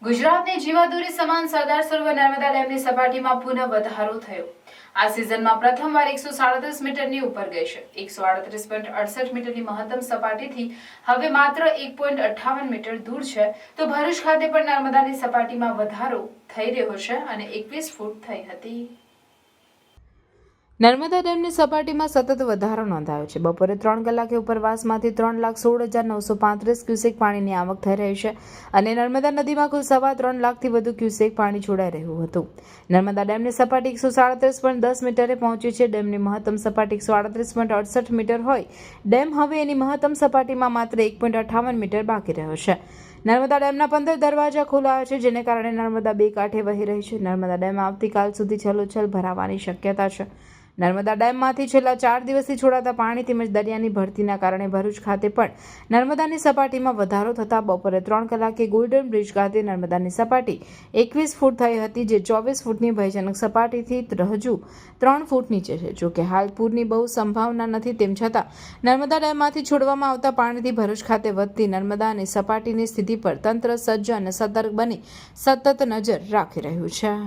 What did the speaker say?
ગુજરાતની જીવાદોરી સમાન સરદાર સરોવર નર્મદા ડેમની સપાટીમાં પુનઃ વધારો થયો। આ સિઝનમાં પ્રથમવાર 137 મીટરની ઉપર ગઈ છે। 138.68 મીટરની મહત્તમ સપાટીથી હવે માત્ર 1.58 મીટર દૂર છે। તો ભરૂચ ખાતે પણ નર્મદાની સપાટીમાં વધારો થઈ રહ્યો છે અને 21 ફૂટ થઈ હતી। નર્મદા ડેમની સપાટીમાં સતત વધારો નોંધાયો છે। બપોરે 3 કલાકે ઉપરવાસમાંથી 3,16,935 ક્યુસેક પાણીની આવક થઈ રહી છે અને નર્મદા નદીમાં કુલ 3.25 લાખથી વધુ ક્યુસેક પાણી છોડાઈ રહ્યું હતું। નર્મદા ડેમની સપાટી 137.10 મીટરે પહોંચી છે। ડેમની મહત્તમ સપાટી 138.68 મીટર હોય ડેમ હવે એની મહત્તમ સપાટીમાં માત્ર 1.58 મીટર બાકી રહ્યો છે। નર્મદા ડેમના 15 દરવાજા ખોલાયા છે, જેને કારણે નર્મદા બે કાંઠે વહી રહી છે। નર્મદા ડેમ આવતીકાલ સુધી છલોછલ ભરાવાની શક્યતા છે। નર્મદા ડેમમાંથી છેલ્લા 4 દિવસથી છોડાતા પાણી તેમજ દરિયાની ભરતીના કારણે ભરૂચ ખાતે પણ નર્મદાની સપાટીમાં વધારો થતાં બપોરે 3 કલાકે ગોલ્ડન બ્રિજ ખાતે નર્મદાની સપાટી 21 ફૂટ થઈ હતી, જે 24 ફૂટની ભયજનક સપાટીથી હજુ 3 ફૂટ નીચે છે। જોકે હાલ પૂરની બહુ સંભાવના નથી, તેમ છતાં નર્મદા ડેમમાંથી છોડવામાં આવતા પાણીથી ભરૂચ ખાતે વધતી નર્મદાની સપાટીની સ્થિતિ પર તંત્ર સજ્જ અને સતર્ક બની સતત નજર રાખી રહ્યું છે।